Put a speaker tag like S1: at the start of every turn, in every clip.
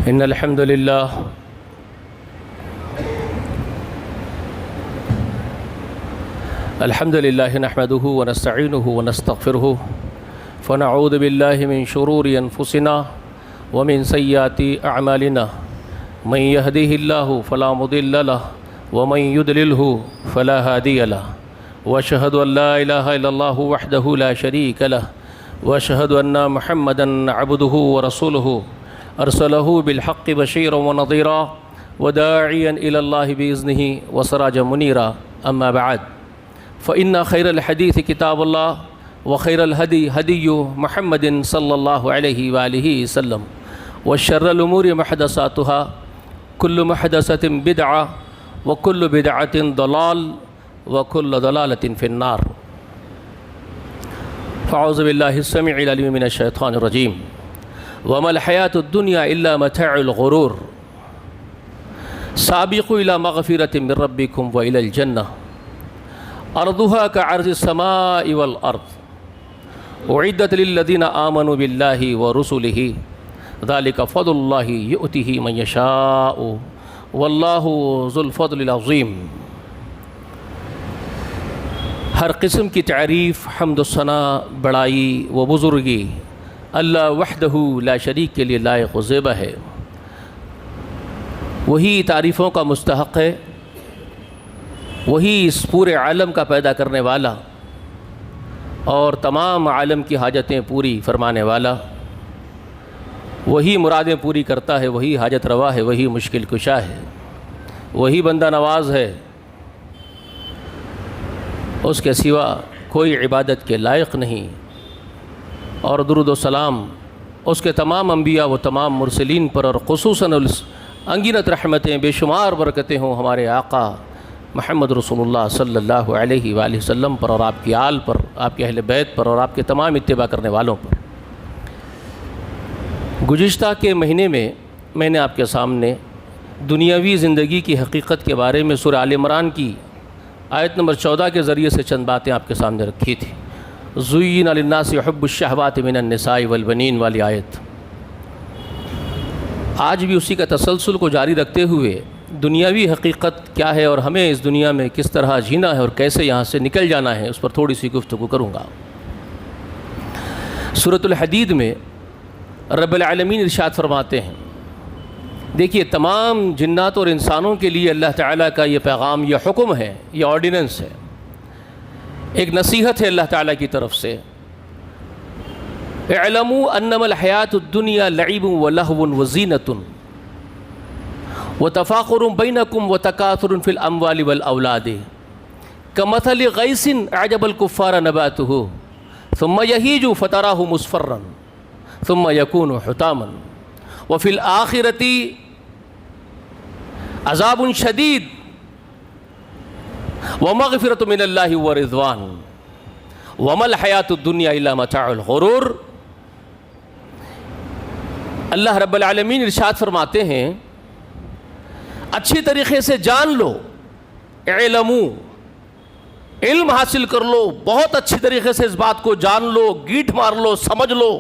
S1: إن الحمد لله نحمده ونستعينه ونستغفره فنعوذ بالله من شرور أنفسنا ومن سيئات أعمالنا من يهده الله فلا مضل له ومن يضلله فلا هادي له وأشهد أن لا إله إلا الله وحده لا شريك له وأشهد أن محمدًا عبده ورسوله أرسله بالحق بشيرا ونظيرا وداعيا إلى الله بإذنه وسراجا منيرا أما بعد فإن خير الحديث كتاب الله وخير الهدي هدي محمد صلى الله عليه وآله وسلم وشر الأمور محدثاتها كل محدثة بدعة وكل بدعة ضلال وكل ضلالة في النار فأعوذ بالله السميع العليم من الشيطان الرجيم وما الحياة الدنيا إلا متاع الغرور سابقوا إلى مغفرة من ربكم وإلى الجنة أرضها كعرض السماء والأرض أعدت للذين آمنوا بالله ورسله ذلك فضل الله يؤتيه من يشاء والله ذو الفضل العظيم۔ ہر قسم کی تعریف، حمد و ثنا، بڑائی و بزرگی اللہ وحدہ لا شریک کے لیے لائق و زیبہ ہے۔ وہی تعریفوں کا مستحق ہے، وہی اس پورے عالم کا پیدا کرنے والا اور تمام عالم کی حاجتیں پوری فرمانے والا، وہی مرادیں پوری کرتا ہے، وہی حاجت روا ہے، وہی مشکل کشا ہے، وہی بندہ نواز ہے، اس کے سوا کوئی عبادت کے لائق نہیں۔ اور درود و سلام اس کے تمام انبیاء و تمام مرسلین پر، اور خصوصاً انگنت رحمتیں بے شمار برکتیں ہوں ہمارے آقا محمد رسول اللہ صلی اللہ علیہ وآلہ وسلم پر، اور آپ کی آل پر، آپ کے اہل بیت پر، اور آپ کے تمام اتباع کرنے والوں پر۔ گزشتہ کے مہینے میں نے آپ کے سامنے دنیاوی زندگی کی حقیقت کے بارے میں سورہ آل عمران کی آیت نمبر 14 کے ذریعے سے چند باتیں آپ کے سامنے رکھی تھی۔ زُيِّنَ لِلنَّاسِ حُبُّ الشَّهَوَاتِ مِنَ النِّسَاءِ وَالْبَنِينَ والی آیت۔ آج بھی اسی کا تسلسل کو جاری رکھتے ہوئے دنیاوی حقیقت کیا ہے اور ہمیں اس دنیا میں کس طرح جینا ہے اور کیسے یہاں سے نکل جانا ہے، اس پر تھوڑی سی گفتگو کروں گا۔ سورۃ الحدید میں رب العالمین ارشاد فرماتے ہیں، دیکھیے تمام جنات اور انسانوں کے لیے اللہ تعالیٰ کا یہ پیغام، یہ حکم ہے، یہ آرڈیننس ہے، ایک نصیحت ہے اللہ تعالیٰ کی طرف سے۔ اعلموا انما الحیات الدنیا لعب ولہو وزینۃ وتفاخر بینکم وتکاثر فی الاموال والاولاد کمثل غیث اعجب الکفار نباتہ ثم یہیج فتراہ مصفرا ثم یکون حطاما وفی الآخرۃ عذاب شدید ومغفرۃ من اللہ ورضوان وما الحیاۃ الدنیا الا متاع الغرور۔ اللہ رب العالمین ارشاد فرماتے ہیں، اچھی طریقے سے جان لو، اعلموا، علم حاصل کر لو، بہت اچھی طریقے سے اس بات کو جان لو، گیٹھ مار لو، سمجھ لو،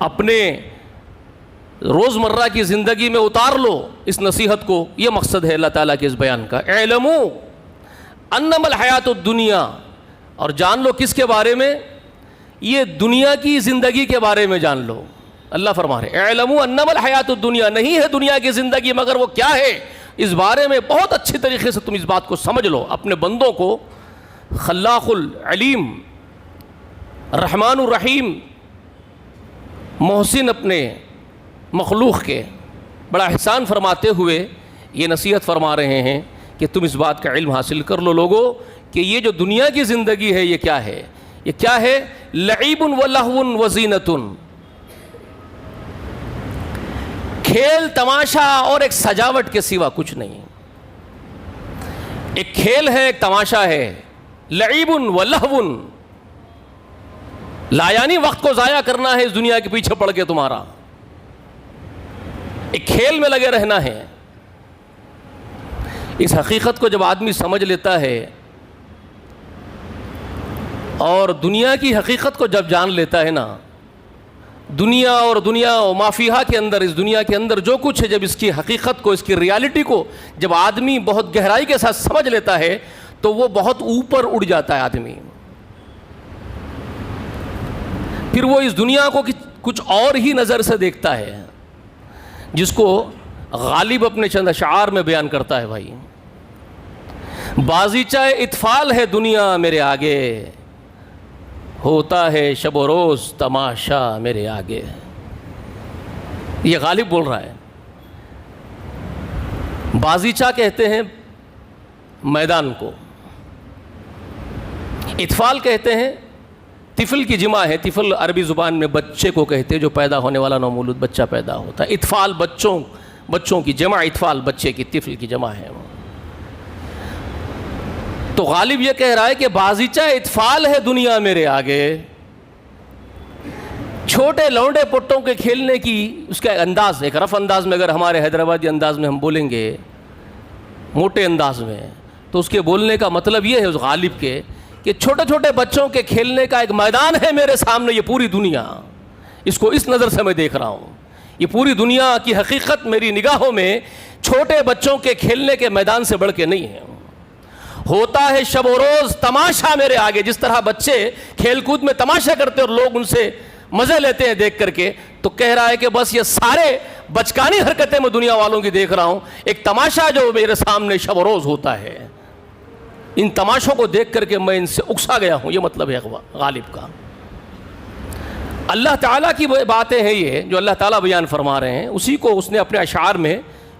S1: اپنے روزمرہ کی زندگی میں اتار لو اس نصیحت کو۔ یہ مقصد ہے اللہ تعالیٰ کے اس بیان کا، اعلموا انما الحیات الدنیا، اور جان لو کس کے بارے میں؟ یہ دنیا کی زندگی کے بارے میں جان لو۔ اللہ فرما رہے اعلموا انما الحیات الدنیا، نہیں ہے دنیا کی زندگی مگر وہ کیا ہے، اس بارے میں بہت اچھی طریقے سے تم اس بات کو سمجھ لو، اپنے بندوں کو خلاق العلیم، رحمان الرحیم، محسن اپنے مخلوق کے بڑا احسان فرماتے ہوئے یہ نصیحت فرما رہے ہیں کہ تم اس بات کا علم حاصل کر لو لوگو کہ یہ جو دنیا کی زندگی ہے یہ کیا ہے، یہ کیا ہے؟ لعب ولہو وزینۃ، کھیل تماشا اور ایک سجاوٹ کے سوا کچھ نہیں۔ ایک کھیل ہے، ایک تماشا ہے، لعب ولہو، لا یعنی وقت کو ضائع کرنا ہے اس دنیا کے پیچھے پڑ کے تمہارا، ایک کھیل میں لگے رہنا ہے۔ اس حقیقت کو جب آدمی سمجھ لیتا ہے اور دنیا کی حقیقت کو جب جان لیتا ہے نا، دنیا اور دنیا و مافیہا کے اندر، اس دنیا کے اندر جو کچھ ہے، جب اس کی حقیقت کو، اس کی ریالٹی کو جب آدمی بہت گہرائی کے ساتھ سمجھ لیتا ہے تو وہ بہت اوپر اڑ جاتا ہے آدمی. پھر وہ اس دنیا کو کچھ اور ہی نظر سے دیکھتا ہے، جس کو غالب اپنے چند اشعار میں بیان کرتا ہے. بھائی، بازیچہ اطفال ہے دنیا میرے آگے، ہوتا ہے شب و روز تماشا میرے آگے. یہ غالب بول رہا ہے. بازیچہ کہتے ہیں میدان کو، اطفال کہتے ہیں، طفل کی جمع ہے. طفل عربی زبان میں بچے کو کہتے ہیں جو پیدا ہونے والا نومولود بچہ پیدا ہوتا ہے. اطفال بچوں کی جمع، اطفال بچے کی، طفل کی جمع ہے. تو غالب یہ کہہ رہا ہے کہ بازیچہ اطفال ہے دنیا میرے آگے، چھوٹے لونڈے پٹوں کے کھیلنے کی اس کا انداز، ایک رف انداز میں اگر ہمارے حیدرآبادی انداز میں ہم بولیں گے، موٹے انداز میں، تو اس کے بولنے کا مطلب یہ ہے اس غالب کے کہ چھوٹے چھوٹے بچوں کے کھیلنے کا ایک میدان ہے میرے سامنے. یہ پوری دنیا، اس کو اس نظر سے میں دیکھ رہا ہوں. یہ پوری دنیا کی حقیقت میری نگاہوں میں چھوٹے بچوں کے کھیلنے کے میدان سے بڑھ کے نہیں ہے. ہوتا ہے شب و روز تماشا میرے آگے. جس طرح بچے کھیل کود میں تماشا کرتے اور لوگ ان سے مزے لیتے ہیں دیکھ کر کے، تو کہہ رہا ہے کہ بس یہ سارے بچکانی حرکتیں میں دنیا والوں کی دیکھ رہا ہوں. ایک تماشا جو میرے سامنے شب و روز ہوتا ہے، ان تماشوں کو دیکھ کر کے میں ان سے اکسا گیا ہوں. یہ مطلب ہے غالب کا. اللہ تعالیٰ کی وہ باتیں ہیں یہ جو اللہ تعالیٰ بیان فرما رہے ہیں، اسی کو اس نے اپنے اشعار میں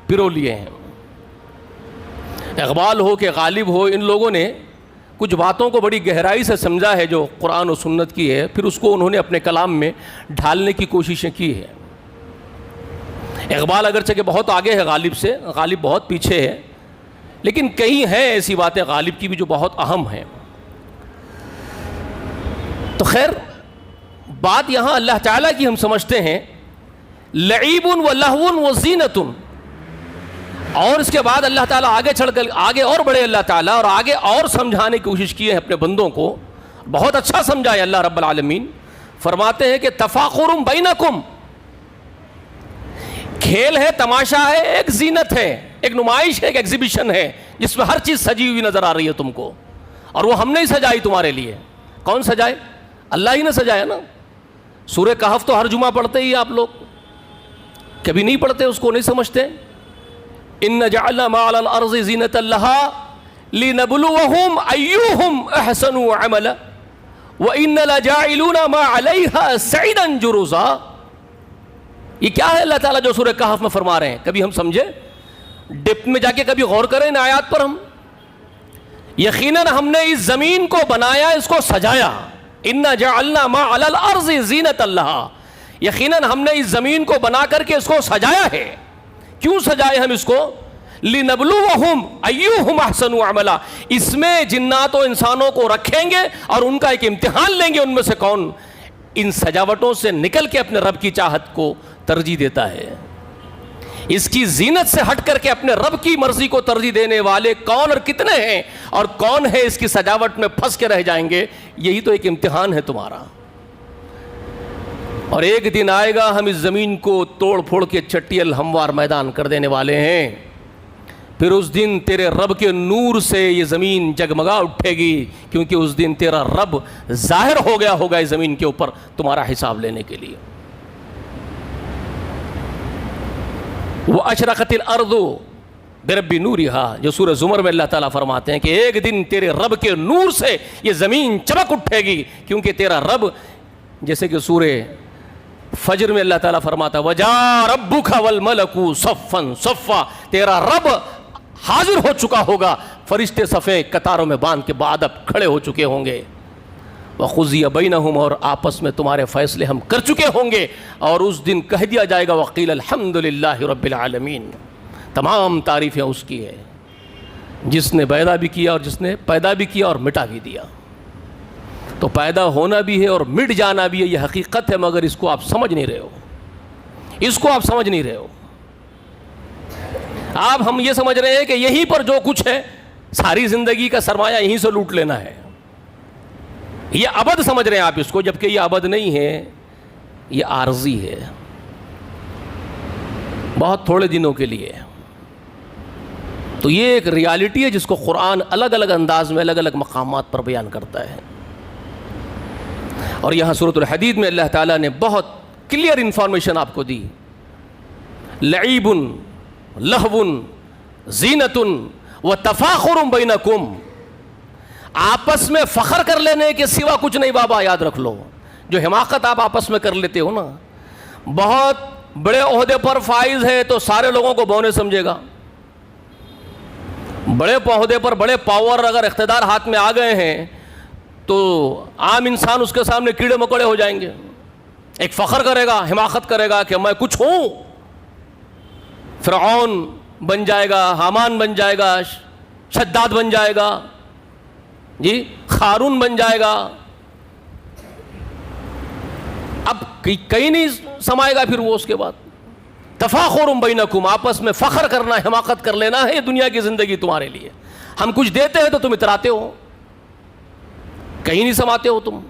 S1: پرو لیے ہیں. اقبال ہو کہ غالب ہو، ان لوگوں نے کچھ باتوں کو بڑی گہرائی سے سمجھا ہے جو قرآن و سنت کی ہے، پھر اس کو انہوں نے اپنے کلام میں ڈھالنے کی کوششیں کی ہے. اقبال اگرچہ کہ بہت آگے ہے غالب سے، غالب بہت پیچھے ہے، لیکن کئی ہیں ایسی باتیں غالب کی بھی جو بہت اہم ہیں. تو خیر، بات یہاں اللہ تعالیٰ کی ہم سمجھتے ہیں لعیب و لہو و زینت، اور اس کے بعد اللہ تعالیٰ آگے چڑھ کر آگے اور بڑھے اللہ تعالیٰ، اور آگے اور سمجھانے کی کوشش کی ہے اپنے بندوں کو. بہت اچھا سمجھا ہے اللہ رب العالمین. فرماتے ہیں کہ تفاخر بینکم، کھیل ہے، تماشا ہے، ایک زینت ہے، ایک نمائش ہے، ایک ایگزیبیشن ہے جس میں ہر چیز سجی ہوئی نظر آ رہی ہے تم کو، اور وہ ہم نے ہی سجائی تمہارے لیے. کون سجائے؟ اللہ ہی نے سجایا نا. سورہ کہف تو ہر جمعہ پڑھتے ہی آپ لوگ، کبھی نہیں پڑھتے، اس کو نہیں سمجھتے. ان جعلنا ما علی الارض زینۃ لها لنبلوہم ایہم احسن عملا وان لجاعلون ما علیہا صعیدا جرزا. یہ کیا ہے اللہ تعالیٰ جو سورہ کہف میں فرما رہے ہیں؟ کبھی ہم سمجھے، ڈپتھ میں جا کے کبھی غور کریں ان آیات پر. ہم یقیناً ہم نے اس زمین کو بنایا، اس کو سجایا. ان جعلنا ما علی الارض زینۃ لها، یقیناً ہم نے اس زمین کو بنا کر کے اس کو سجایا ہے. کیوں سجائے ہم اس کو؟ لنبلوہم ایہم احسن عملا، اس میں جنات و انسانوں کو رکھیں گے اور ان کا ایک امتحان لیں گے، ان میں سے کون ان سجاوٹوں سے نکل کے اپنے رب کی چاہت کو ترجیح دیتا ہے. اس کی زینت سے ہٹ کر کے اپنے رب کی مرضی کو ترجیح دینے والے کون اور کتنے ہیں، اور کون ہے اس کی سجاوٹ میں پھنس کے رہ جائیں گے. یہی تو ایک امتحان ہے تمہارا. اور ایک دن آئے گا ہم اس زمین کو توڑ پھوڑ کے چٹیل ہموار میدان کر دینے والے ہیں. پھر اس دن تیرے رب کے نور سے یہ زمین جگمگا اٹھے گی، کیونکہ اس دن تیرا رب ظاہر ہو گیا ہوگا اس زمین کے اوپر تمہارا حساب لینے کے لیے. وَأَشْرَقَتِ الْأَرْضُ بِرَبِّ نُورِهَا، جو سورہ زمر میں اللہ تعالیٰ فرماتے ہیں کہ ایک دن تیرے رب کے نور سے یہ زمین چمک اٹھے گی، کیونکہ تیرا رب، جیسے کہ سورہ فجر میں اللہ تعالیٰ فرماتا ہے وَجَاءَ رَبُّكَ وَالْمَلَكُ صَفًّا صَفًّا، تیرا رب حاضر ہو چکا ہوگا، فرشتے صفے قطاروں میں باندھ کے بعد اب کھڑے ہو چکے ہوں گے. وَقُضِيَ بَيْنَهُمْ، اور آپس میں تمہارے فیصلے ہم کر چکے ہوں گے، اور اس دن کہہ دیا جائے گا وَقِيلَ الْحَمْدُ لِلَّهِ رَبِّ الْعَالَمِينَ. تمام تعریفیں اس کی ہے جس نے پیدا بھی کیا اور جس نے پیدا بھی کیا اور مٹا بھی دیا. تو پیدا ہونا بھی ہے اور مٹ جانا بھی ہے، یہ حقیقت ہے، مگر اس کو آپ سمجھ نہیں رہے ہو. اس کو آپ سمجھ نہیں رہے ہو. ہم یہ سمجھ رہے ہیں کہ یہیں پر جو کچھ ہے ساری زندگی کا سرمایہ یہیں سے لوٹ لینا ہے. یہ ابد سمجھ رہے ہیں آپ اس کو، جبکہ یہ ابد نہیں ہے. یہ عارضی ہے، بہت تھوڑے دنوں کے لیے. تو یہ ایک ریالٹی ہے جس کو قرآن الگ الگ انداز میں الگ الگ مقامات پر بیان کرتا ہے. اور یہاں سورۃ الحدید میں اللہ تعالیٰ نے بہت کلیئر انفارمیشن آپ کو دی. لعیب لہو زینت وتفاخر بینکم، آپس میں فخر کر لینے کے سوا کچھ نہیں بابا، یاد رکھ لو. جو حماقت آپ آپس میں کر لیتے ہو نا، بہت بڑے عہدے پر فائز ہے تو سارے لوگوں کو بونے سمجھے گا. بڑے عہدے پر بڑے پاور اگر اقتدار ہاتھ میں آ گئے ہیں تو عام انسان اس کے سامنے کیڑے مکوڑے ہو جائیں گے. ایک فخر کرے گا، حماقت کرے گا کہ میں کچھ ہوں. فرعون بن جائے گا، حامان بن جائے گا، شداد بن جائے گا، جی قارون بن جائے گا. اب کہیں نہیں سمائے گا پھر وہ. اس کے بعد تفاخر بینکم، آپس میں فخر کرنا، حماقت کر لینا ہے. یہ دنیا کی زندگی تمہارے لیے. ہم کچھ دیتے ہیں تو تم اتراتے ہو، کہیں نہیں سماتے ہو. تم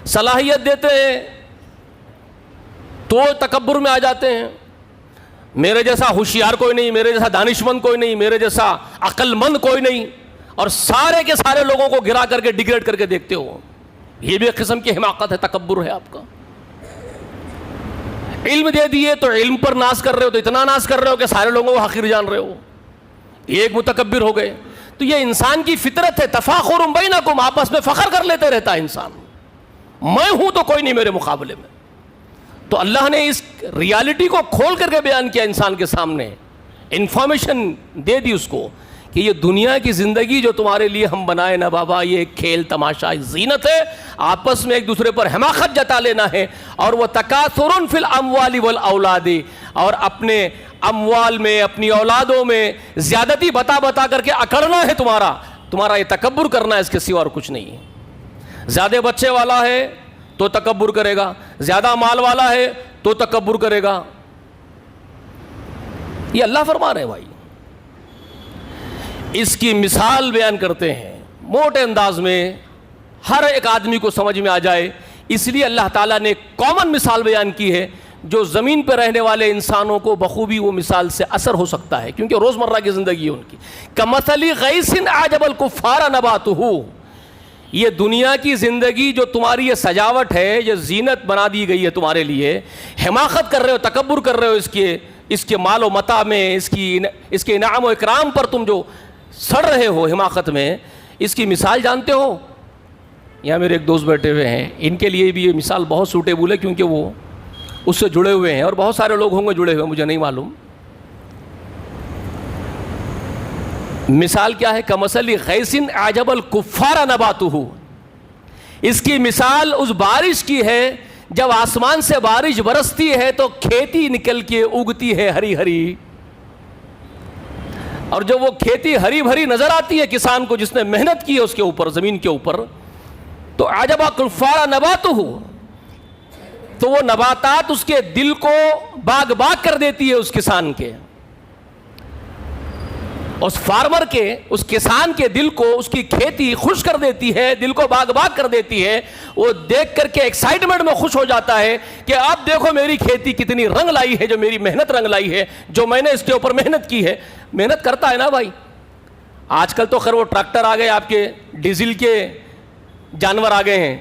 S1: صلاحیت دیتے ہیں تو تکبر میں آ جاتے ہیں. میرے جیسا ہوشیار کوئی نہیں، میرے جیسا دانشمند کوئی نہیں، میرے جیسا عقل مند کوئی نہیں، اور سارے کے سارے لوگوں کو گرا کر کے ڈیگریڈ کر کے دیکھتے ہو. یہ بھی ایک قسم کی حماقت ہے، تکبر ہے آپ کا. علم دے دیے تو علم پر ناز کر رہے ہو، تو اتنا ناز کر رہے ہو کہ سارے لوگوں کو حقیر جان رہے ہو. ایک متکبر ہو گئے. تو یہ انسان کی فطرت ہے. تفاخر بینکم، آپس میں فخر کر لیتے رہتا ہے انسان. میں ہوں تو کوئی نہیں میرے مقابلے میں. تو اللہ نے اس ریالٹی کو کھول کر کے بیان کیا انسان کے سامنے. انفارمیشن دے دی اس کو کہ یہ دنیا کی زندگی جو تمہارے لیے ہم بنائے نا بابا، یہ ایک کھیل تماشا زینت ہے. آپس میں ایک دوسرے پر حماقت جتا لینا ہے. اور وہ تکاثر فی الاموال والاولاد، اور اپنے اموال میں، اپنی اولادوں میں زیادتی بتا بتا کر کے اکڑنا ہے تمہارا یہ تکبر کرنا ہے، اس کے سوا اور کچھ نہیں. زیادہ بچے والا ہے تو تکبر کرے گا، زیادہ مال والا ہے تو تکبر کرے گا. یہ اللہ فرما رہے ہیں بھائی. اس کی مثال بیان کرتے ہیں موٹے انداز میں، ہر ایک آدمی کو سمجھ میں آ جائے. اس لیے اللہ تعالیٰ نے کامن مثال بیان کی ہے جو زمین پہ رہنے والے انسانوں کو بخوبی وہ مثال سے اثر ہو سکتا ہے، کیونکہ روزمرہ کی زندگی ہے ان کی. کمثل غیث اعجب الکفار نباتہ، یہ دنیا کی زندگی جو تمہاری یہ سجاوٹ ہے، یہ زینت بنا دی گئی ہے تمہارے لیے. حماقت کر رہے ہو، تکبر کر رہے ہو اس کے مال و متاع میں، اس کے انعام و اکرام پر تم جو سڑ رہے ہو حماقت میں. اس کی مثال جانتے ہو؟ یہاں میرے ایک دوست بیٹھے ہوئے ہیں، ان کے لیے بھی یہ مثال بہت سوٹیبل ہے کیونکہ وہ اس سے جڑے ہوئے ہیں، اور بہت سارے لوگ ہوں گے جڑے ہوئے، مجھے نہیں معلوم. مثال کیا ہے؟ کمثل غیث اعجب الکفار نباتہ. اس کی مثال اس بارش کی ہے جب آسمان سے بارش برستی ہے تو کھیتی نکل کے اگتی ہے ہری ہری، اور جب وہ کھیتی ہری بھری نظر آتی ہے کسان کو جس نے محنت کی ہے اس کے اوپر، زمین کے اوپر، تو اعجب الکفار نباتہ، تو وہ نباتات اس کے دل کو باغ باغ کر دیتی ہے اس کسان کے، اس فارمر کے، اس کسان کے دل کو، اس کی کھیتی خوش کر دیتی ہے، دل کو باغ باغ کر دیتی ہے. وہ دیکھ کر کے ایکسائٹمنٹ میں خوش ہو جاتا ہے کہ اب دیکھو میری کھیتی کتنی رنگ لائی ہے، جو میری محنت رنگ لائی ہے، جو میں نے اس کے اوپر محنت کی ہے. محنت کرتا ہے نا بھائی. آج کل تو خیر وہ ٹریکٹر آ گئے، آپ کے ڈیزل کے جانور آ گئے ہیں،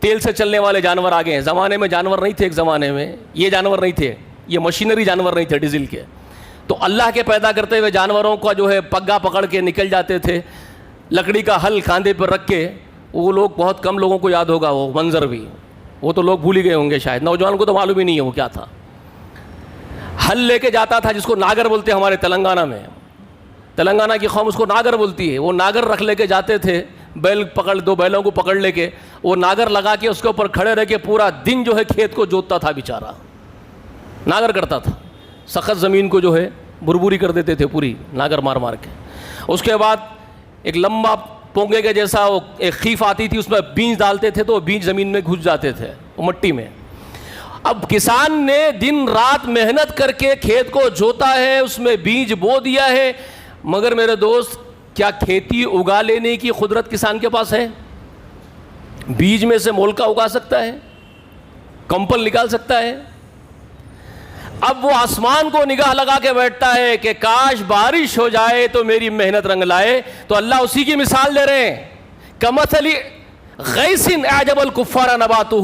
S1: تیل سے چلنے والے جانور آ گئے ہیں. زمانے میں جانور نہیں تھے، ایک زمانے میں یہ جانور نہیں تھے، یہ مشینری جانور نہیں تھے ڈیزل کے. تو اللہ کے پیدا کرتے ہوئے جانوروں کا جو ہے پگا پکڑ کے نکل جاتے تھے، لکڑی کا ہل کاندھے پر رکھ کے. وہ لوگ بہت کم لوگوں کو یاد ہوگا وہ منظر بھی، وہ تو لوگ بھول ہی گئے ہوں گے شاید، نوجوان کو تو معلوم ہی نہیں ہے وہ کیا تھا. ہل لے کے جاتا تھا جس کو ناگر بولتے ہیں ہمارے تلنگانہ میں، تلنگانہ کی قوم اس کو ناگر بولتی ہے. وہ ناگر رکھ لے کے جاتے تھے، بیل پکڑ، دو بیلوں کو پکڑ لے کے وہ ناگر لگا کے اس کے اوپر کھڑے رہ کے پورا دن جو ہے کھیت کو جوتتا تھا بیچارہ. ناگر کرتا تھا، سخت زمین کو جو ہے بربری کر دیتے تھے پوری ناگر مار مار کے. اس کے بعد ایک لمبا پونگے کے جیسا وہ ایک خیف آتی تھی، اس میں بیج ڈالتے تھے تو وہ بیج زمین میں گھس جاتے تھے وہ مٹی میں. اب کسان نے دن رات محنت کر کے کھیت کو جوتا ہے، اس میں بیج بو دیا ہے، مگر میرے دوست کیا کھیتی اگا لینے کی قدرت کسان کے پاس ہے؟ بیج میں سے مولکا اگا سکتا ہے؟ کمپل نکال سکتا ہے؟ اب وہ آسمان کو نگاہ لگا کے بیٹھتا ہے کہ کاش بارش ہو جائے تو میری محنت رنگ لائے. تو اللہ اسی کی مثال دے رہے ہیں. کمثل غیث اعجب الکفار نباتہ،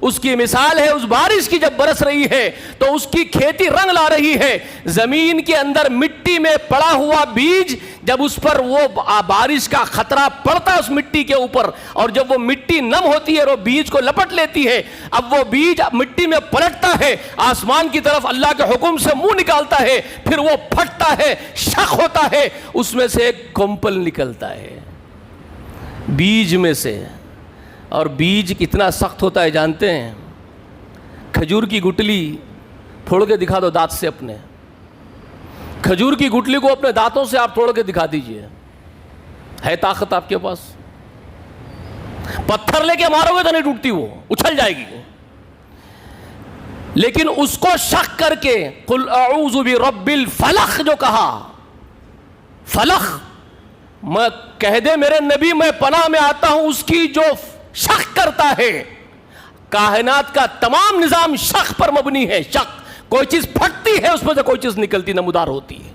S1: اس کی مثال ہے اس بارش کی جب برس رہی ہے تو اس کی کھیتی رنگ لا رہی ہے. زمین کے اندر مٹی میں پڑا ہوا بیج، جب اس پر وہ بارش کا خطرہ پڑتا ہے اس مٹی کے اوپر، اور جب وہ مٹی نم ہوتی ہے اور وہ بیج کو لپٹ لیتی ہے، اب وہ بیج مٹی میں پلٹتا ہے، آسمان کی طرف اللہ کے حکم سے منہ نکالتا ہے، پھر وہ پھٹتا ہے، شق ہوتا ہے، اس میں سے ایک کمپل نکلتا ہے بیج میں سے. اور بیج کتنا سخت ہوتا ہے جانتے ہیں؟ کھجور کی گٹلی پھوڑ کے دکھا دو دانت سے اپنے، کھجور کی گٹلی کو اپنے دانتوں سے آپ توڑ کے دکھا دیجئے، ہے طاقت آپ کے پاس؟ پتھر لے کے مارو گے تو نہیں ٹوٹتی، وہ اچھل جائے گی. لیکن اس کو شق کر کے قل اعوذ برب الفلق جو کہا، فلق میں کہہ دے میرے نبی میں پناہ میں آتا ہوں اس کی جو شق کرتا ہے. کائنات کا تمام نظام شق پر مبنی ہے. شق، کوئی چیز پھٹتی ہے اس میں سے کوئی چیز نکلتی نمودار ہوتی ہے.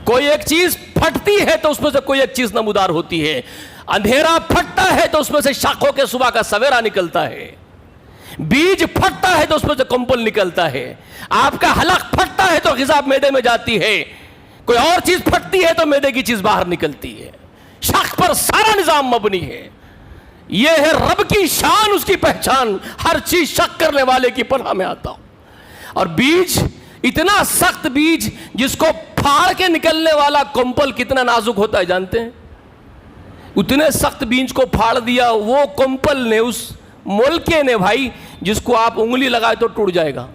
S1: کوئی ایک چیز پھٹتی ہے تو اس میں سے کوئی ایک چیز نمودار ہوتی ہے. اندھیرا پھٹتا ہے تو اس میں سے شق ہو کے صبح کا سویرا نکلتا ہے. بیج پھٹتا ہے تو اس میں سے کمپل نکلتا ہے. آپ کا حلق پھٹتا ہے تو غذا معدے میں جاتی ہے. کوئی اور چیز پھٹتی ہے تو معدے کی چیز باہر نکلتی ہے. شق پر سارا نظام مبنی ہے. یہ ہے رب کی شان، اس کی پہچان. ہر چیز شق کرنے والے کی پناہ میں آتا ہوں. اور بیج، اتنا سخت بیج جس کو پھاڑ کے نکلنے والا کمپل کتنا نازک ہوتا ہے جانتے ہیں؟ اتنے سخت بیج کو پھاڑ دیا وہ کمپل نے، اس مولکے نے بھائی، جس کو آپ انگلی لگائے تو ٹوٹ جائے گا.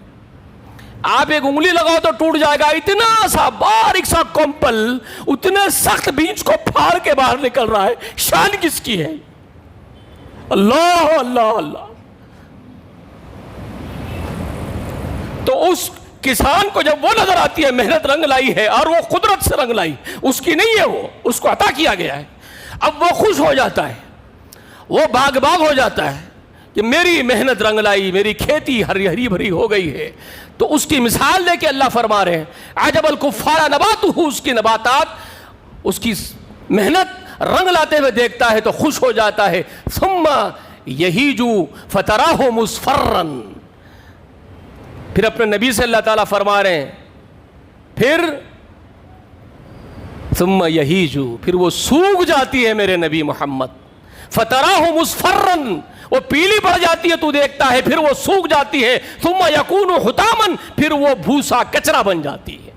S1: آپ ایک انگلی لگاؤ تو ٹوٹ جائے گا. اتنا سا باریک سا کمپل اتنے سخت بیج کو پھاڑ کے باہر نکل رہا ہے. شان کس کی ہے؟ اللہ اللہ اللہ. تو اس کسان کو جب وہ نظر آتی ہے محنت رنگ لائی ہے، اور وہ قدرت سے رنگ لائی، اس کی نہیں ہے، وہ اس کو عطا کیا گیا ہے. اب وہ خوش ہو جاتا ہے، وہ باغ ہو جاتا ہے کہ میری محنت رنگ لائی، میری کھیتی ہری بھری ہو گئی ہے. تو اس کی مثال دے کے اللہ فرما رہے ہیں عجب الکفار نباتہ، اس کی نباتات، اس کی محنت رنگ لاتے ہوئے دیکھتا ہے تو خوش ہو جاتا ہے. ثم یہیج فتراہ مصفرا، پھر اپنے نبی سے اللہ تعالیٰ فرما رہے ہیں پھر ثم یہیج، پھر وہ سوکھ جاتی ہے میرے نبی محمد. فتراہ مصفرا، وہ پیلی پڑ جاتی ہے تو دیکھتا ہے، پھر وہ سوکھ جاتی ہے. ثم یکون حطاما، پھر وہ بھوسا کچرا بن جاتی ہے.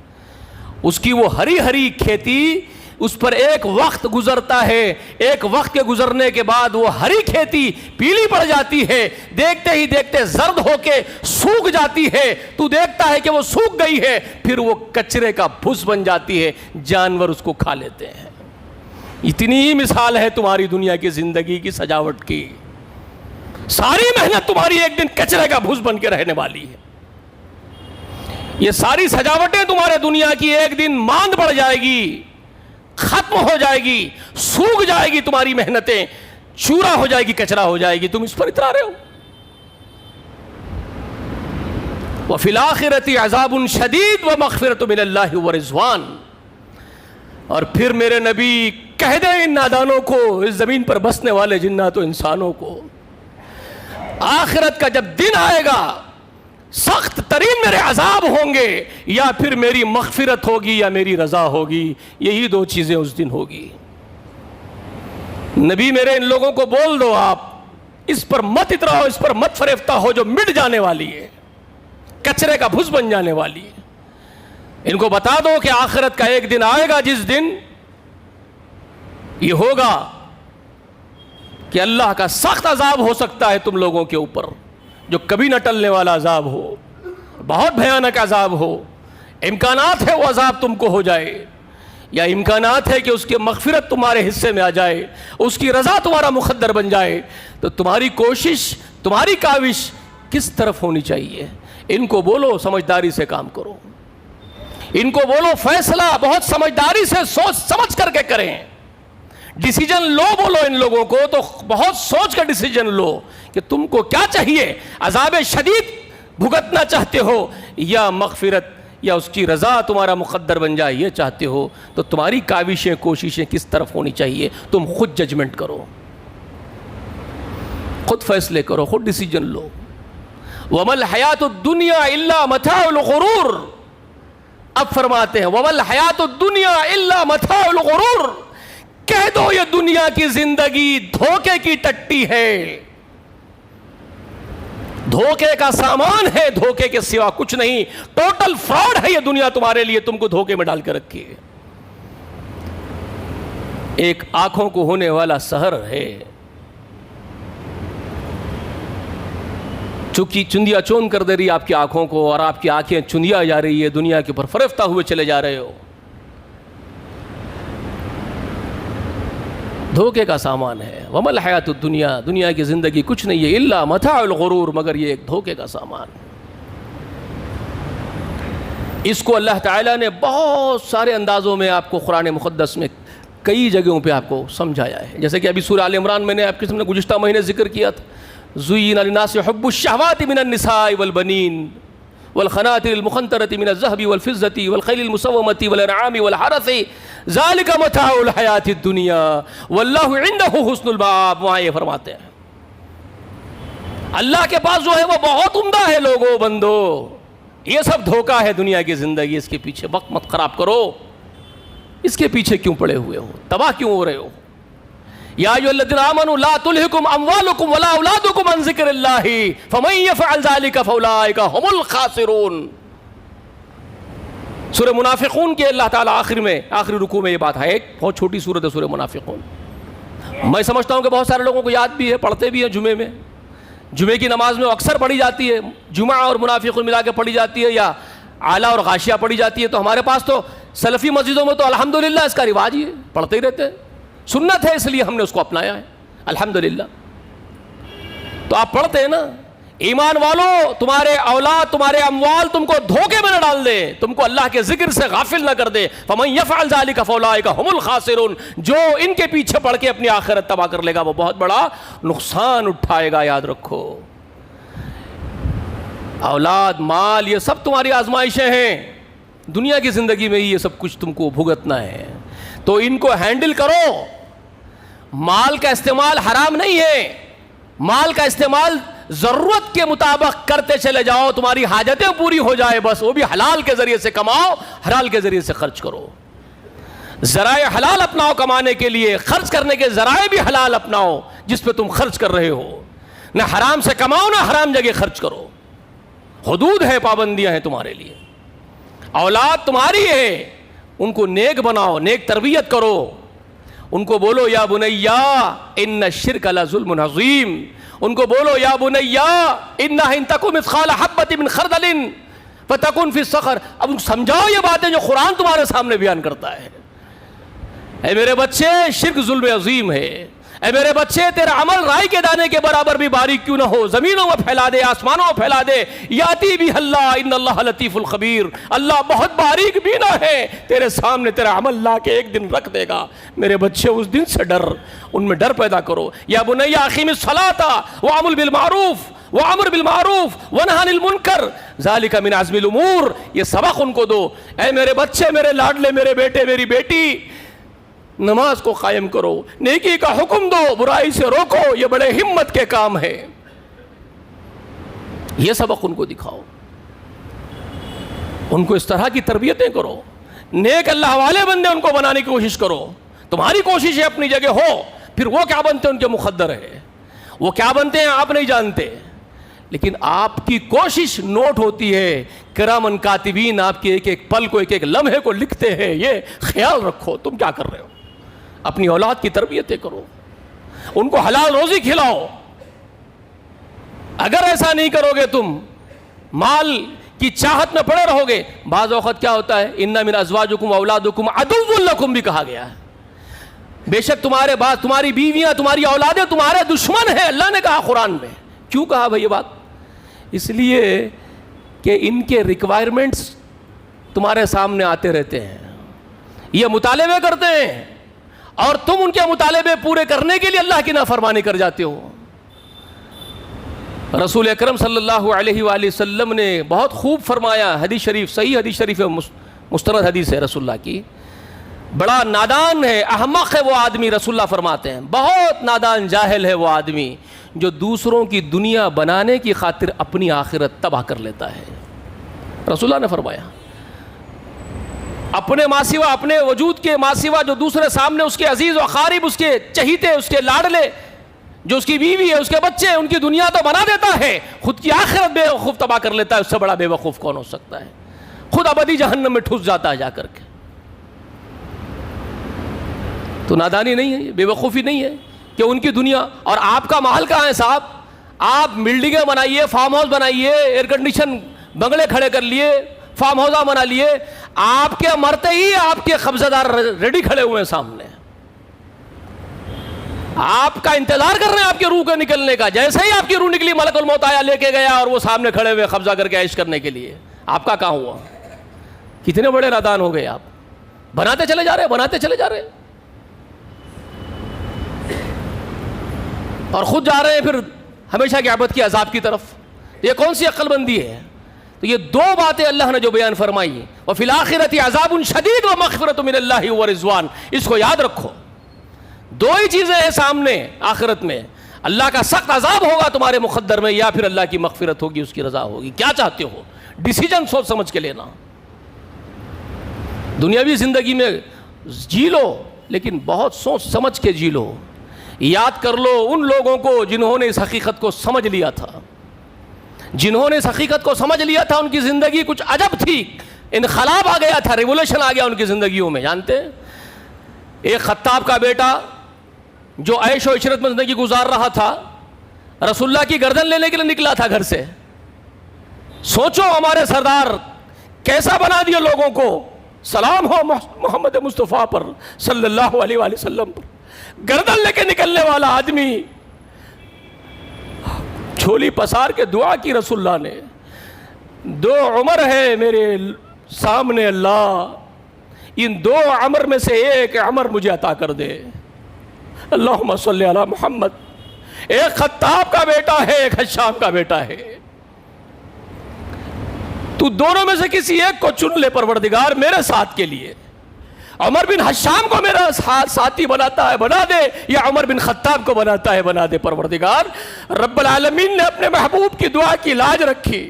S1: اس کی وہ ہری کھیتی، اس پر ایک وقت گزرتا ہے، ایک وقت کے گزرنے کے بعد وہ ہری کھیتی پیلی پڑ جاتی ہے، دیکھتے ہی دیکھتے زرد ہو کے سوکھ جاتی ہے. تو دیکھتا ہے کہ وہ سوکھ گئی ہے، پھر وہ کچرے کا بھس بن جاتی ہے، جانور اس کو کھا لیتے ہیں. اتنی ہی مثال ہے تمہاری دنیا کی زندگی کی سجاوٹ کی. ساری محنت تمہاری ایک دن کچرے کا بھس بن کے رہنے والی ہے. یہ ساری سجاوٹیں تمہارے دنیا کی ایک دن ماند پڑ جائے گی، ختم ہو جائے گی، سوکھ جائے گی. تمہاری محنتیں چورا ہو جائے گی، کچرا ہو جائے گی. تم اس پر اترا رہے ہو. وَفِي الْآخِرَةِ عَذَابٌ شَدِيدٌ وَمَغْفِرَةٌ مِنَ اللَّهِ وَرِضْوَانٌ. اور پھر میرے نبی کہہ دیں ان نادانوں کو، اس زمین پر بسنے والے جنات و انسانوں کو، آخرت کا جب دن آئے گا سخت ترین میرے عذاب ہوں گے، یا پھر میری مغفرت ہوگی یا میری رضا ہوگی. یہی دو چیزیں اس دن ہوگی. نبی میرے ان لوگوں کو بول دو، آپ اس پر مت اتراؤ، اس پر مت فریفتہ ہو جو مٹ جانے والی ہے، کچرے کا بھس بن جانے والی ہے. ان کو بتا دو کہ آخرت کا ایک دن آئے گا جس دن یہ ہوگا کہ اللہ کا سخت عذاب ہو سکتا ہے تم لوگوں کے اوپر، جو کبھی نہ ٹلنے والا عذاب ہو، بہت بھیانک عذاب ہو. امکانات ہے وہ عذاب تم کو ہو جائے، یا امکانات ہے کہ اس کی مغفرت تمہارے حصے میں آ جائے، اس کی رضا تمہارا مقدر بن جائے. تو تمہاری کوشش، تمہاری کاوش کس طرف ہونی چاہیے؟ ان کو بولو سمجھداری سے کام کرو. ان کو بولو فیصلہ بہت سمجھداری سے سوچ سمجھ کر کے کریں. ڈیسیجن لو بولو ان لوگوں کو تو بہت سوچ کر ڈیسیجن لو کہ تم کو کیا چاہیے، عذاب شدید بھگتنا چاہتے ہو یا مغفرت یا اس کی رضا تمہارا مقدر بن جائے یہ چاہتے ہو، تو تمہاری کاوشیں کوششیں کس طرف ہونی چاہیے، تم خود ججمنٹ کرو، خود فیصلے کرو، خود ڈیسیجن لو۔ وَمَا الْحَيَاةُ الدُّنْيَا إِلَّا مَتَاعُ الْغُرُورِ، اب فرماتے ہیں وَمَا الْحَيَاةُ الدُّنْيَا إِلَّا مَتَاعُ الْغُرُورِ، کہہ دو یہ دنیا کی زندگی دھوکے کی ٹٹی ہے، دھوکے کا سامان ہے، دھوکے کے سوا کچھ نہیں، ٹوٹل فراڈ ہے یہ دنیا تمہارے لیے، تم کو دھوکے میں ڈال کے رکھی ہے، ایک آنکھوں کو ہونے والا سحر ہے، چونکہ چندیا چون کر دے رہی آپ کی آنکھوں کو، اور آپ کی آنکھیں چندیا جا رہی ہے، دنیا کے اوپر فریفتہ ہوئے چلے جا رہے ہو، دھوکے کا سامان ہے۔ وَمَا الْحَيَاةُ الدُّنْيَا، دنیا کی زندگی کچھ نہیں ہے، إِلَّا مَتَاعُ الْغُرُورِ، مگر یہ ایک دھوکے کا سامان۔ اس کو اللہ تعالیٰ نے بہت سارے اندازوں میں آپ کو قرآن مقدس میں کئی جگہوں پہ آپ کو سمجھایا ہے، جیسے کہ ابھی سورہ آل عمران میں نے آپ کے سامنے گزشتہ مہینے ذکر کیا تھا، زُيِّنَ لِلنَّاسِ حُبُّ الشَّهَوَاتِ مِنَ النِّسَاءِ وَالْبَنِينَ وَالْقَنَاطِرِ الْمُقَنطَرَةِ مِنَ الذَّهَبِ وَالْفِضَّةِ وَالْخَيْلِ الْمُسَوَّمَةِ وَالْأَنْعَامِ وَالْحَرْثِ ذَلِكَ مَتَاعُ الْحَيَاةِ الدُّنْيَا وَاللَّهُ عِنْدَهُ حُسْنُ الْمَآبِ، وہاں یہ فرماتے ہیں اللہ کے پاس جو ہے وہ بہت عمدہ ہے، لوگوں بندو یہ سب دھوکہ ہے دنیا کی زندگی، اس کے پیچھے وقت مت خراب کرو، اس کے پیچھے کیوں پڑے ہوئے ہو، تباہ کیوں ہو رہے ہو؟ یا ایھا الذین آمنوا لا تلھکم اموالکم ولا اولادکم عن ذکر اللہ فمن یفعل ذلک فاولئک هم الخاسرون۔ سورہ منافقون کے اللہ تعالیٰ آخری رکوع میں یہ بات ہے، ایک بہت چھوٹی سورت ہے سورہ منافقون، میں سمجھتا ہوں کہ بہت سارے لوگوں کو یاد بھی ہے، پڑھتے بھی ہیں جمعے میں، جمعے کی نماز میں اکثر پڑھی جاتی ہے، جمعہ اور منافقون ملا کے پڑھی جاتی ہے، یا اعلیٰ اور غاشیہ پڑھی جاتی ہے، تو ہمارے پاس تو سلفی مسجدوں میں تو الحمدللہ اس کا رواج ہی ہے، پڑھتے ہی رہتے ہیں، سنت ہے اس لیے ہم نے اس کو اپنایا ہے الحمدللہ۔ تو آپ پڑھتے ہیں نا، ایمان والو تمہارے اولاد تمہارے اموال تم کو دھوکے میں نہ ڈال دے، تم کو اللہ کے ذکر سے غافل نہ کر دے، فمن یفعل ذلک فاولئک هم الخاسرون، جو ان کے پیچھے پڑھ کے اپنی آخرت تباہ کر لے گا وہ بہت بڑا نقصان اٹھائے گا، یاد رکھو۔ اولاد مال یہ سب تمہاری آزمائشیں ہیں، دنیا کی زندگی میں ہی یہ سب کچھ تم کو بھگتنا ہے، تو ان کو ہینڈل کرو۔ مال کا استعمال حرام نہیں ہے، مال کا استعمال ضرورت کے مطابق کرتے چلے جاؤ، تمہاری حاجتیں پوری ہو جائے بس، وہ بھی حلال کے ذریعے سے کماؤ، حلال کے ذریعے سے خرچ کرو، ذرائع حلال اپناؤ کمانے کے لیے، خرچ کرنے کے ذرائع بھی حلال اپناؤ جس پہ تم خرچ کر رہے ہو، نہ حرام سے کماؤ نہ حرام جگہ خرچ کرو، حدود ہے، پابندیاں ہیں تمہارے لیے۔ اولاد تمہاری ہے، ان کو نیک بناؤ، نیک تربیت کرو، ان کو بولو یا بنیا ان الشرک لظلم عظیم، ان کو بولو یا بنیا انہا ان تک مثقال حبۃ من خردل فتکن فی الصخر، اب سمجھاؤ یہ باتیں جو قرآن تمہارے سامنے بیان کرتا ہے۔ اے میرے بچے شرک ظلم عظیم ہے، اے میرے بچے تیرا عمل رائی کے دانے کے برابر بھی باریک کیوں نہ ہو، زمینوں میں پھیلا دے، آسمانوں میں پھیلا دے، یاتی بھی اللہ ان اللہ لطیف الخبیر، اللہ بہت باریک بینا ہے، تیرے سامنے تیرا عمل لا کے ایک دن رکھ دے گا۔ میرے بچے اس دن سے ڈر، ان میں ڈر پیدا کرو۔ یا بنی اقیم الصلاۃ وامر بالمعروف ونہی عن المنکر ذالک من عزم الامور، یہ سبق ان کو دو۔ اے میرے بچے، میرے لاڈلے، میرے بیٹے، میری بیٹی، نماز کو قائم کرو، نیکی کا حکم دو، برائی سے روکو، یہ بڑے ہمت کے کام ہے، یہ سبق ان کو دکھاؤ، ان کو اس طرح کی تربیتیں کرو، نیک اللہ والے بندے ان کو بنانے کی کوشش کرو۔ تمہاری کوششیں اپنی جگہ ہو، پھر وہ کیا بنتے ہیں ان کے مقدر ہے، وہ کیا بنتے ہیں آپ نہیں جانتے، لیکن آپ کی کوشش نوٹ ہوتی ہے، کرامن کاتبین آپ کے ایک ایک پل کو، ایک ایک لمحے کو لکھتے ہیں، یہ خیال رکھو تم کیا کر رہے ہو۔ اپنی اولاد کی تربیتیں کرو، ان کو حلال روزی کھلاؤ، اگر ایسا نہیں کرو گے تم مال کی چاہت میں پڑے رہو گے۔ بعض اوقات کیا ہوتا ہے، ان من ازواجکم واولادکم عدو لکم بھی کہا گیا ہے، بے شک تمہاری بیویاں تمہاری اولادیں تمہارے دشمن ہیں، اللہ نے کہا قرآن میں۔ کیوں کہا بھائی یہ بات؟ اس لیے کہ ان کے ریکوائرمنٹس تمہارے سامنے آتے رہتے ہیں، یہ مطالبے کرتے ہیں، اور تم ان کے مطالبے پورے کرنے کے لیے اللہ کی نافرمانی کر جاتے ہو. رسول اکرم صلی اللہ علیہ وآلہ وسلم نے بہت خوب فرمایا, حدیث شریف, صحیح حدیث شریف ہے, مستند حدیث ہے رسول اللہ کی, بڑا نادان ہے, احمق ہے وہ آدمی, رسول اللہ فرماتے ہیں بہت نادان جاہل ہے وہ آدمی جو دوسروں کی دنیا بنانے کی خاطر اپنی آخرت تباہ کر لیتا ہے. رسول اللہ نے فرمایا اپنے ماسوا, اپنے وجود کے ماسوا جو دوسرے سامنے اس کے عزیز و اقارب, اس کے چہیتے, اس کے لاڈلے, جو اس کی بیوی ہے, اس کے بچے ہیں, ان کی دنیا تو بنا دیتا ہے, خود کی آخرت بے وقوف تباہ کر لیتا ہے. اس سے بڑا بے وقوف کون ہو سکتا ہے؟ خود ابدی جہنم میں ٹھس جاتا ہے جا کر کے. تو نادانی نہیں ہے, بے وقوفی نہیں ہے کہ ان کی دنیا. اور آپ کا محل کہاں ہے صاحب؟ آپ بلڈنگیں بنائیے, فارم ہاؤس بنائیے, ایئر کنڈیشن بنگلے کھڑے کر لیے, فارم ہاؤس بنا لیے, آپ کے مرتے ہی آپ کے قبضہ دار ریڈی کھڑے ہوئے ہیں سامنے, آپ کا انتظار کر رہے ہیں آپ کے روح کے نکلنے کا. جیسے ہی آپ کی روح نکلی ملک الموت آیا, لے کے گیا, اور وہ سامنے کھڑے ہوئے قبضہ کر کے عیش کرنے کے لیے. آپ کا کہاں ہوا؟ کتنے بڑے نادان ہو گئے آپ, بناتے چلے جا رہے ہیں, بناتے چلے جا رہے ہیں, اور خود جا رہے ہیں پھر ہمیشہ کی ابد کی عذاب کی طرف. یہ کون سی عقل بندی ہے؟ تو یہ دو باتیں اللہ نے جو بیان فرمائی, وفی الآخرۃ عذاب شدید ومغفرۃ من اللہ ورضوان, اس کو یاد رکھو. دو ہی چیزیں ہیں سامنے آخرت میں, اللہ کا سخت عذاب ہوگا تمہارے مقدر میں, یا پھر اللہ کی مغفرت ہوگی, اس کی رضا ہوگی. کیا چاہتے ہو؟ ڈیسیجن سوچ سمجھ کے لینا. دنیاوی زندگی میں جی لو, لیکن بہت سوچ سمجھ کے جی لو. یاد کر لو ان لوگوں کو جنہوں نے اس حقیقت کو سمجھ لیا تھا, جنہوں نے اس حقیقت کو سمجھ لیا تھا. ان کی زندگی کچھ عجب تھی, انقلاب آ گیا تھا, ریولوشن آ گیا ان کی زندگیوں میں. جانتے ہیں ایک خطاب کا بیٹا جو عیش و عشرت میں زندگی گزار رہا تھا, رسول اللہ کی گردن لینے کے لیے نکلا تھا گھر سے. سوچو ہمارے سردار کیسا بنا دیا لوگوں کو. سلام ہو محمد مصطفیٰ پر صلی اللہ علیہ وآلہ وسلم پر. گردن لے کے نکلنے والا آدمی جھولی پسار کے دعا کی رسول اللہ نے, 2 عمر ہے میرے سامنے اللہ, ان 2 عمر میں سے ایک عمر مجھے عطا کر دے. اللہم صلی علی محمد. ایک خطاب کا بیٹا ہے, ایک حشام کا بیٹا ہے, تو دونوں میں سے کسی ایک کو چن لے پروردگار میرے ساتھ کے لیے. عمر بن حشام کو میرا ساتھی بناتا ہے بنا دے, یا عمر بن خطاب کو بناتا ہے بنا دے پروردگار. رب العالمین نے اپنے محبوب کی دعا کی لاج رکھی.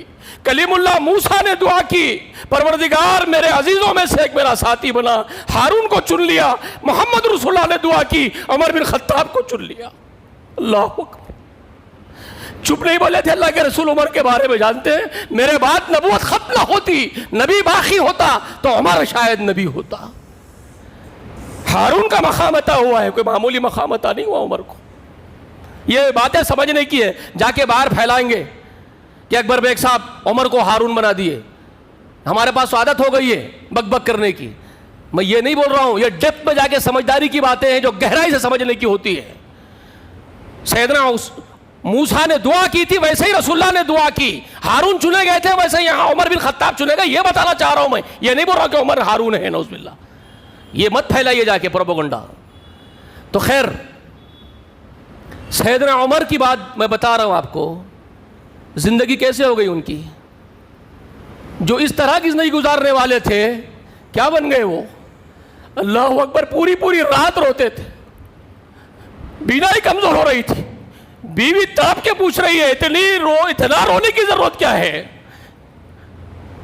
S1: کلیم اللہ موسیٰ نے دعا کی, پروردگار میرے عزیزوں میں سے ایک میرا ساتھی بنا. ہارون کو چن لیا. محمد رسول اللہ نے دعا کی, عمر بن خطاب کو چن لیا. اللہ اکبر. چپ نہیں بولے تھے اللہ کے رسول عمر کے بارے میں. جانتے ہیں میرے بعد نبوت ختم نہ ہوتی, نبی باقی ہوتا تو عمر شاید نبی ہوتا. ہارون کا مقام عطا ہوا ہے, کوئی معمولی مقام عطا نہیں ہوا عمر کو. یہ باتیں سمجھنے کی ہے, جا کے باہر پھیلائیں گے کہ اکبر بیگ صاحب عمر کو ہارون بنا دیے. ہمارے پاس عادت ہو گئی ہے بک بک کرنے کی. میں یہ نہیں بول رہا ہوں, یہ ڈیپتھ میں جا کے سمجھداری کی باتیں ہیں جو گہرائی سے سمجھنے کی ہوتی ہے. سیدنا موسیٰ نے دعا کی تھی, ویسے ہی رسول اللہ نے دعا کی. ہارون چنے گئے تھے, ویسے ہی عمر بن خطاب چنے گئے. یہ بتانا چاہ رہا ہوں میں, یہ نہیں بول رہا کہ عمر ہارون ہے, نعوذ باللہ. یہ مت پھیلائیے جا کے پروپیگنڈا. تو خیر, سیدنا عمر کی بات میں بتا رہا ہوں آپ کو. زندگی کیسے ہو گئی ان کی؟ جو اس طرح کی زندگی گزارنے والے تھے, کیا بن گئے وہ؟ اللہ اکبر. پوری پوری رات روتے تھے, بینائی کمزور ہو رہی تھی. بیوی تڑپ کے پوچھ رہی ہے, اتنا رونے کی ضرورت کیا ہے؟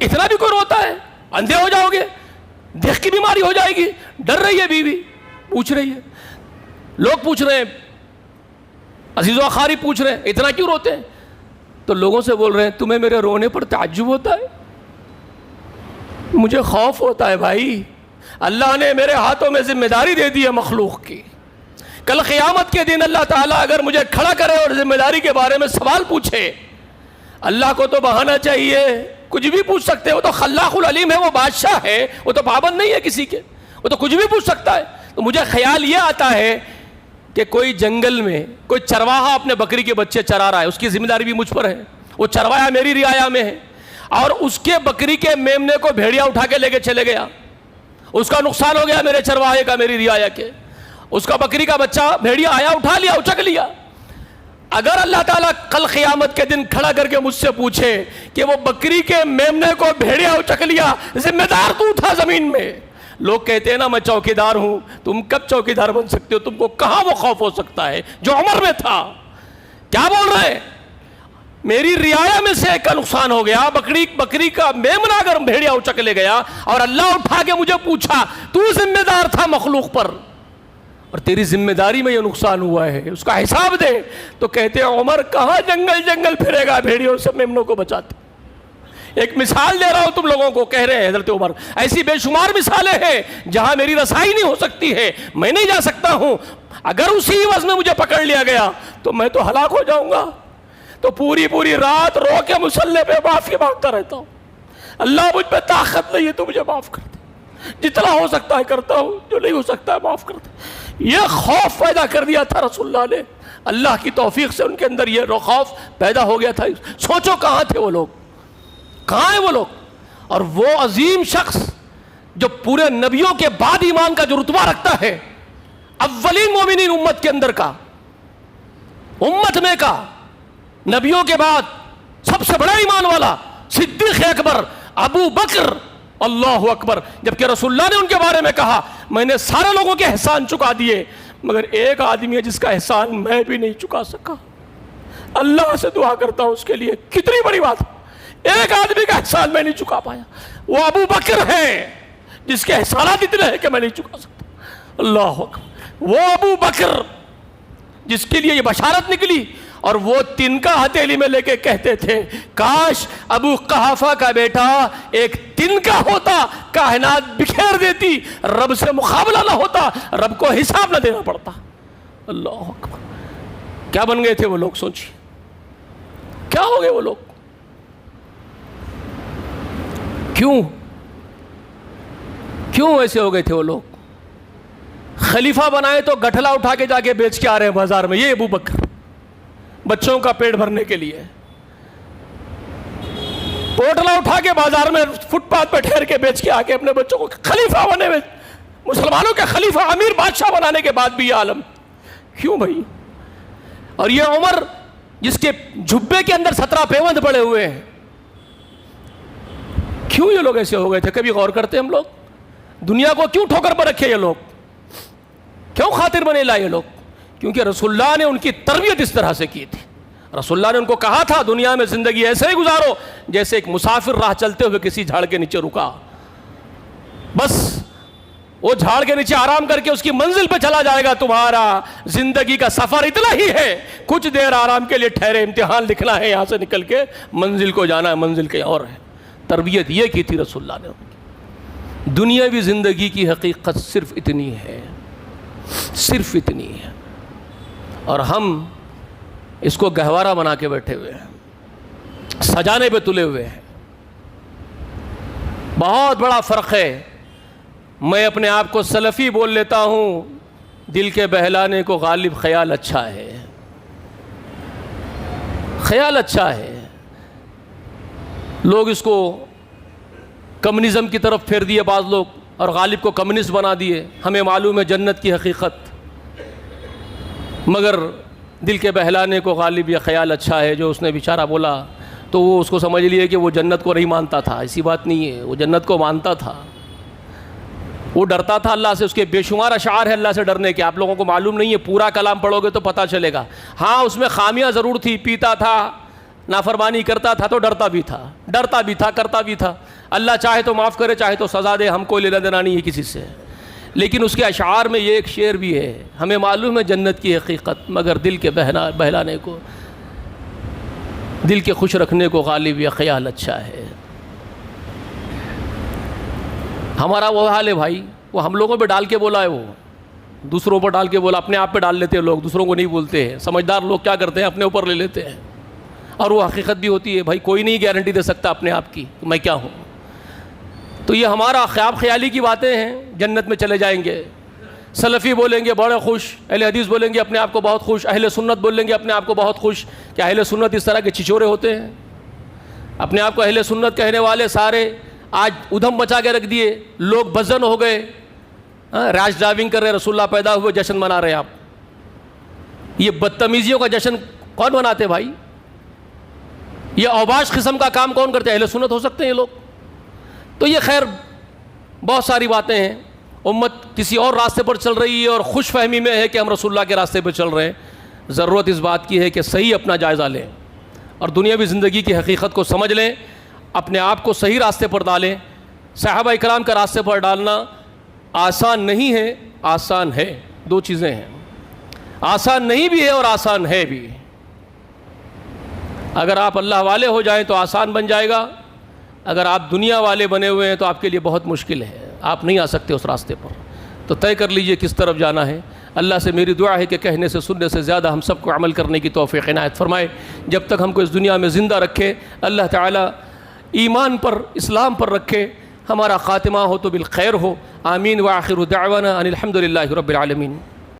S1: اتنا بھی کوئی روتا ہے؟ اندھے ہو جاؤ گے, دیکھ کی بیماری ہو جائے گی. ڈر رہی ہے بیوی, پوچھ رہی ہے. لوگ پوچھ رہے ہیں, عزیز و اقارب پوچھ رہے ہیں, اتنا کیوں روتے ہیں؟ تو لوگوں سے بول رہے ہیں, تمہیں میرے رونے پر تعجب ہوتا ہے؟ مجھے خوف ہوتا ہے بھائی. اللہ نے میرے ہاتھوں میں ذمہ داری دے دی ہے مخلوق کی. کل قیامت کے دن اللہ تعالیٰ اگر مجھے کھڑا کرے اور ذمہ داری کے بارے میں سوال پوچھے, اللہ کو تو بہانا چاہیے, کچھ بھی پوچھ سکتے. وہ تو خلاق العلیم ہے, وہ بادشاہ ہے, وہ تو پابند نہیں ہے کسی کے, وہ تو کچھ بھی پوچھ سکتا ہے. تو مجھے خیال یہ آتا ہے کہ کوئی جنگل میں کوئی چرواہا اپنے بکری کے بچے چرا رہا ہے, اس کی ذمہ داری بھی مجھ پر ہے. وہ چروایا میری رعایا میں ہے, اور اس کے بکری کے میمنے کو بھیڑیا اٹھا کے لے کے چلے گیا, اس کا نقصان ہو گیا میرے چرواہے کا, میری رعایا کے. اس کا بکری کا بچہ بھیڑیا آیا, اٹھا لیا, اچک لیا. اگر اللہ تعالیٰ کل قیامت کے دن کھڑا کر کے مجھ سے پوچھے کہ وہ بکری کے میمنے کو بھیڑیا اچک لیا, ذمہ دار تو تھا زمین میں. لوگ کہتے ہیں نا میں چوکیدار ہوں, تم کب چوکیدار بن سکتے ہو؟ تم کو کہاں وہ خوف ہو سکتا ہے جو عمر میں تھا؟ کیا بول رہے ہیں؟ میری رعایا میں سے ایک کا نقصان ہو گیا, بکری کا میمنا اگر بھیڑیا اچک لے گیا اور اللہ اٹھا کے مجھے پوچھا تو ذمہ دار تھا مخلوق پر اور تیری ذمہ داری میں یہ نقصان ہوا ہے, اس کا حساب دے. تو کہتے ہیں عمر کہاں جنگل پھرے گا بھیڑیوں سے میمنوں کو بچاتے. ایک مثال دے رہا ہوں تم لوگوں کو, کہہ رہے ہیں حضرت عمر ایسی بے شمار مثالیں ہیں جہاں میری رسائی نہیں ہو سکتی ہے, میں نہیں جا سکتا ہوں. اگر اسی عوض میں مجھے پکڑ لیا گیا تو میں تو ہلاک ہو جاؤں گا. تو پوری رات رو کے مسلح پہ معافی مانگتا رہتا ہوں, اللہ مجھ پہ طاقت نہیں ہے تو مجھے معاف کر دے, جتنا ہو سکتا ہے کرتا ہوں, جو نہیں ہو سکتا ہے معاف کر دے. یہ خوف پیدا کر دیا تھا رسول اللہ نے, اللہ کی توفیق سے ان کے اندر یہ خوف پیدا ہو گیا تھا. سوچو کہاں تھے وہ لوگ, کہاں ہیں وہ لوگ؟ اور وہ عظیم شخص جو پورے نبیوں کے بعد ایمان کا جو رتبہ رکھتا ہے, اولین مومنین امت کے اندر کا, امت میں کا, نبیوں کے بعد سب سے بڑا ایمان والا صدیق اکبر ابو بکر, اللہ اکبر. جبکہ رسول اللہ نے ان کے بارے میں کہا میں نے سارے لوگوں کے احسان چکا دیے مگر ایک آدمی ہے جس کا احسان میں بھی نہیں چکا سکا. اللہ سے دعا کرتا ہوں اس کے لیے, کتنی بڑی بات, ایک آدمی کا احسان میں نہیں چکا پایا. وہ ابو بکر ہے جس کے احسانات اتنے ہیں کہ میں نہیں چکا سکتا. اللہ اکبر. وہ ابو بکر جس کے لیے یہ بشارت نکلی اور وہ تنکا ہتھیلی میں لے کے کہتے تھے کاش ابو قحافہ کا بیٹا ایک تنکا ہوتا, کائنات بکھیر دیتی, رب سے مقابلہ نہ ہوتا, رب کو حساب نہ دینا پڑتا. اللہ اکبر. کیا بن گئے تھے وہ لوگ؟ سوچیے کیا ہو گئے وہ لوگ. کیوں ایسے ہو گئے تھے وہ لوگ؟ خلیفہ بنائے تو گٹھلا اٹھا کے جا کے بیچ کے آ رہے ہیں بازار میں, یہ ابو بکر بچوں کا پیٹ بھرنے کے لیے پوٹلا اٹھا کے بازار میں فٹ پاتھ پہ ٹھہر کے بیچ کے آ کے اپنے بچوں کو خلیفہ بنے ہوئے, مسلمانوں کے خلیفہ امیر بادشاہ بنانے کے بعد بھی یہ عالم. کیوں بھائی؟ اور یہ عمر جس کے جھبے کے اندر 17 پیوند پڑے ہوئے ہیں, کیوں یہ لوگ ایسے ہو گئے تھے؟ کبھی غور کرتے ہیں ہم لوگ؟ دنیا کو کیوں ٹھوکر پر رکھے یہ لوگ؟ کیوں خاطر بنے لائے یہ لوگ؟ کیونکہ رسول اللہ نے ان کی تربیت اس طرح سے کی تھی. رسول اللہ نے ان کو کہا تھا دنیا میں زندگی ایسے ہی گزارو جیسے ایک مسافر راہ چلتے ہوئے کسی جھاڑ کے نیچے رکا, بس وہ جھاڑ کے نیچے آرام کر کے اس کی منزل پہ چلا جائے گا. تمہارا زندگی کا سفر اتنا ہی ہے, کچھ دیر آرام کے لیے ٹھہرے, امتحان لکھنا ہے, یہاں سے نکل کے منزل کو جانا ہے, منزل کہیں اور ہے. تربیت یہ کی تھی رسول اللہ نے. دنیاوی زندگی کی حقیقت صرف اتنی ہے, صرف اتنی ہے, اور ہم اس کو گہوارہ بنا کے بیٹھے ہوئے ہیں, سجانے پہ تلے ہوئے ہیں. بہت بڑا فرق ہے. میں اپنے آپ کو سلفی بول لیتا ہوں, دل کے بہلانے کو غالب خیال اچھا ہے, خیال اچھا ہے. لوگ اس کو کمیونزم کی طرف پھیر دیے بعض لوگ, اور غالب کو کمیونسٹ بنا دیے. ہمیں معلوم ہے جنت کی حقیقت, مگر دل کے بہلانے کو غالب یہ خیال اچھا ہے. جو اس نے بیچارہ بولا تو وہ اس کو سمجھ لیے کہ وہ جنت کو نہیں مانتا تھا. ایسی بات نہیں ہے, وہ جنت کو مانتا تھا, وہ ڈرتا تھا اللہ سے. اس کے بے شمار اشعار ہے اللہ سے ڈرنے کے, آپ لوگوں کو معلوم نہیں ہے, پورا کلام پڑھو گے تو پتہ چلے گا. ہاں اس میں خامیاں ضرور تھی, پیتا تھا, نافرمانی کرتا تھا تو ڈرتا بھی تھا, کرتا بھی تھا. اللہ چاہے تو معاف کرے, چاہے تو سزا دے, ہم کو لینا دینا نہیں ہے کسی سے. لیکن اس کے اشعار میں یہ ایک شعر بھی ہے, ہمیں معلوم ہے جنت کی حقیقت, مگر دل کے بہلانے کو, دل کے خوش رکھنے کو غالب یہ خیال اچھا ہے. ہمارا وہ حال ہے بھائی, وہ ہم لوگوں پہ ڈال کے بولا ہے, وہ دوسروں پر ڈال کے بولا, اپنے آپ پہ ڈال لیتے ہیں لوگ, دوسروں کو نہیں بولتے ہیں. سمجھدار لوگ کیا کرتے ہیں, اپنے اوپر لے لیتے ہیں, اور وہ حقیقت بھی ہوتی ہے. بھائی کوئی نہیں گارنٹی دے سکتا اپنے آپ کی کہ میں کیا ہوں. تو یہ ہمارا خواب خیالی کی باتیں ہیں, جنت میں چلے جائیں گے. سلفی بولیں گے بڑے خوش, اہل حدیث بولیں گے اپنے آپ کو بہت خوش, اہل سنت بولیں گے اپنے آپ کو بہت خوش. کیا اہل سنت اس طرح کے چھچورے ہوتے ہیں؟ اپنے آپ کو اہل سنت کہنے والے سارے آج ادھم مچا کے رکھ دیے, لوگ بزن ہو گئے, ریش ڈرائیونگ کر رہے رسول اللہ پیدا ہوئے جشن منا رہے آپ. یہ بدتمیزیوں کا جشن کون مناتے بھائی؟ یہ اوباش قسم کا کام کون کرتے ہیں؟ اہل سنت ہو سکتے ہیں یہ لوگ؟ تو یہ خیر بہت ساری باتیں ہیں. امت کسی اور راستے پر چل رہی ہے اور خوش فہمی میں ہے کہ ہم رسول اللہ کے راستے پر چل رہے ہیں. ضرورت اس بات کی ہے کہ صحیح اپنا جائزہ لیں اور دنیاوی زندگی کی حقیقت کو سمجھ لیں, اپنے آپ کو صحیح راستے پر ڈالیں. صحابہ اکرام کا راستے پر ڈالنا آسان نہیں ہے, آسان ہے. دو چیزیں ہیں, آسان نہیں بھی ہے اور آسان ہے بھی. اگر آپ اللہ والے ہو جائیں تو آسان بن جائے گا, اگر آپ دنیا والے بنے ہوئے ہیں تو آپ کے لیے بہت مشکل ہے, آپ نہیں آ سکتے اس راستے پر. تو طے کر لیجئے کس طرف جانا ہے. اللہ سے میری دعا ہے کہ کہنے سے سننے سے زیادہ ہم سب کو عمل کرنے کی توفیق عنایت فرمائے. جب تک ہم کو اس دنیا میں زندہ رکھے اللہ تعالیٰ ایمان پر اسلام پر رکھے, ہمارا خاتمہ ہو تو بالخیر ہو. آمین. وآخر دعوانا ان الحمد للہ رب العالمین.